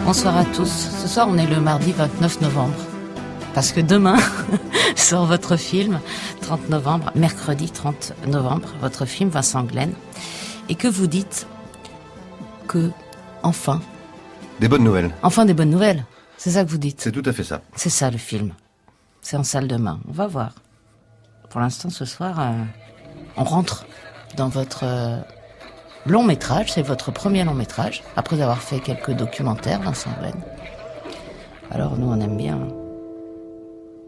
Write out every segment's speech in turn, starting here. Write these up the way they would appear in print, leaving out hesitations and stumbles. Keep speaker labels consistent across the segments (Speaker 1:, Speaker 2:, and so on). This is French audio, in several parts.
Speaker 1: Bonsoir à tous. Ce soir, on est le mardi 29 novembre. Parce que demain sort votre film, 30 novembre, mercredi 30 novembre, votre film Vincent Glenn. Et que vous dites que, enfin...
Speaker 2: Des bonnes nouvelles.
Speaker 1: Enfin des bonnes nouvelles. C'est ça que vous dites.
Speaker 2: C'est tout à fait ça.
Speaker 1: C'est ça le film. C'est en salle demain. On va voir. Pour l'instant, ce soir, on rentre dans votre long métrage. C'est votre premier long métrage. Après avoir fait quelques documentaires, Vincent Glenn. Alors nous, on aime bien...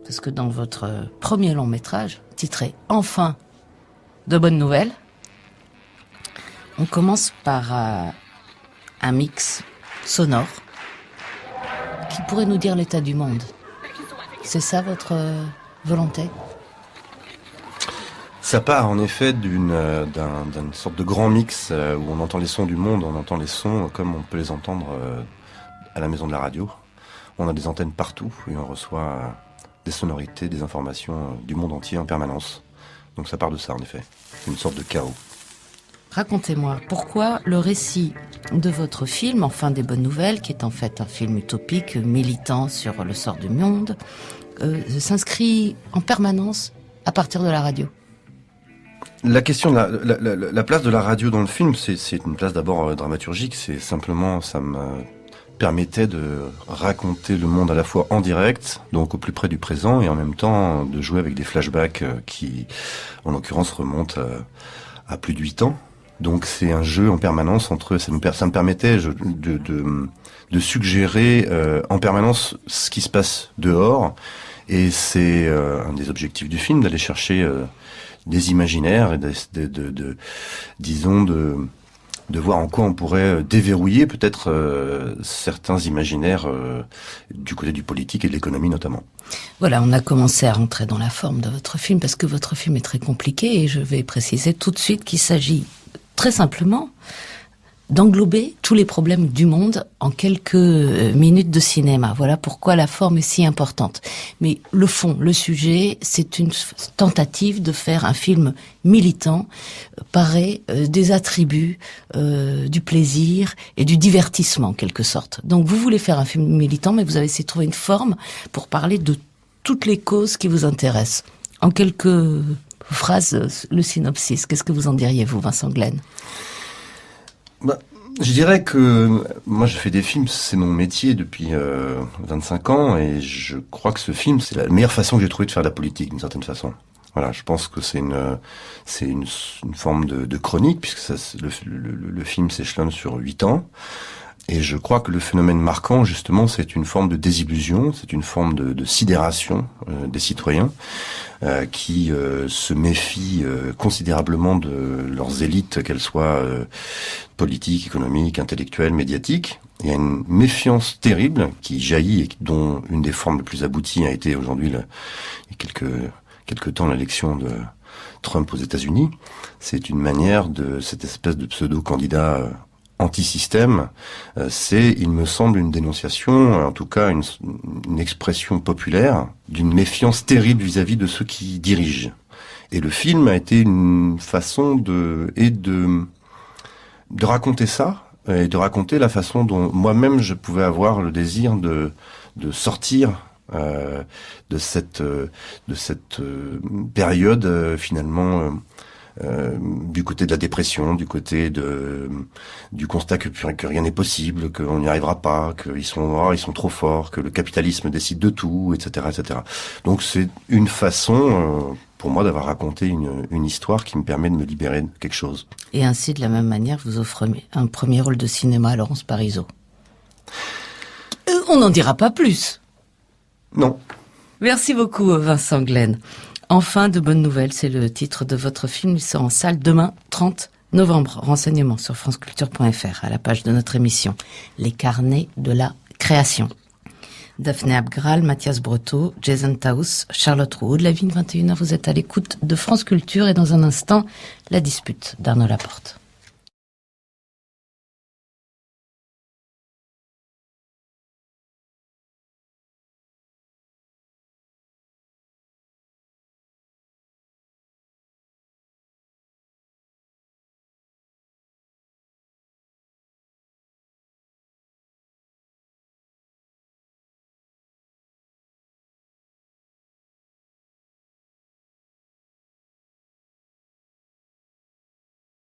Speaker 1: Parce que dans votre premier long métrage, titré « Enfin de bonnes nouvelles », on commence par un mix sonore qui pourrait nous dire l'état du monde. C'est ça votre volonté ?
Speaker 2: Ça part en effet d'une sorte de grand mix où on entend les sons du monde, on entend les sons comme on peut les entendre à la maison de la radio. On a des antennes partout et on reçoit des sonorités, des informations du monde entier en permanence. Donc ça part de ça en effet. C'est une sorte de chaos.
Speaker 1: Racontez-moi, pourquoi le récit de votre film, Enfin des bonnes nouvelles, qui est en fait un film utopique, militant sur le sort du monde, s'inscrit en permanence à partir de la radio ?
Speaker 2: La question de la place de la radio dans le film, c'est une place d'abord dramaturgique. C'est simplement, ça me permettait de raconter le monde à la fois en direct, donc au plus près du présent, et en même temps de jouer avec des flashbacks qui, en l'occurrence, remontent à plus de 8 ans. Donc c'est un jeu en permanence entre eux. Ça me permettait de suggérer en permanence ce qui se passe dehors. Et c'est un des objectifs du film, d'aller chercher des imaginaires et de voir en quoi on pourrait déverrouiller peut-être certains imaginaires du côté du politique et de l'économie notamment.
Speaker 1: Voilà, on a commencé à rentrer dans la forme de votre film parce que votre film est très compliqué et je vais préciser tout de suite qu'il s'agit très simplement d'englober tous les problèmes du monde en quelques minutes de cinéma. Voilà pourquoi la forme est si importante. Mais le fond, le sujet, c'est une tentative de faire un film militant, paré des attributs du plaisir et du divertissement en quelque sorte. Donc vous voulez faire un film militant, mais vous avez essayé de trouver une forme pour parler de toutes les causes qui vous intéressent. En quelques phrases, le synopsis, qu'est-ce que vous en diriez, vous, Vincent Glenn ?
Speaker 2: Je dirais que moi je fais des films, c'est mon métier depuis 25 ans et je crois que ce film c'est la meilleure façon que j'ai trouvé de faire de la politique d'une certaine façon. Voilà, je pense que c'est une forme de chronique puisque le film s'échelonne sur 8 ans. Et je crois que le phénomène marquant, justement, c'est une forme de désillusion, c'est une forme de sidération des citoyens qui se méfient considérablement de leurs élites, qu'elles soient politiques, économiques, intellectuelles, médiatiques. Il y a une méfiance terrible qui jaillit et dont une des formes les plus abouties a été aujourd'hui, il y a quelques temps, l'élection de Trump aux États-Unis. C'est une manière de cette espèce de pseudo-candidat anti-système, c'est, il me semble, une dénonciation, en tout cas une expression populaire d'une méfiance terrible vis-à-vis de ceux qui dirigent. Et le film a été une façon de raconter ça, et de raconter la façon dont moi-même je pouvais avoir le désir de sortir de cette période finalement du côté de la dépression, du côté du constat que rien n'est possible, qu'on n'y arrivera pas, qu'ils sont trop forts, que le capitalisme décide de tout, etc., etc. Donc c'est une façon pour moi d'avoir raconté une histoire qui me permet de me libérer de quelque chose.
Speaker 1: Et ainsi, de la même manière, vous offrez un premier rôle de cinéma à Laurence Parisot. On n'en dira pas plus.
Speaker 2: Non.
Speaker 1: Merci beaucoup, Vincent Glenn. Enfin de bonnes nouvelles, c'est le titre de votre film. Il sort en salle demain, 30 novembre. Renseignements sur franceculture.fr, à la page de notre émission. Les carnets de la création. Daphné Abgral, Mathias Breteau, Jason Taus, Charlotte Rouault. De la Vigne 21h, vous êtes à l'écoute de France Culture et dans un instant, la dispute d'Arnaud Laporte.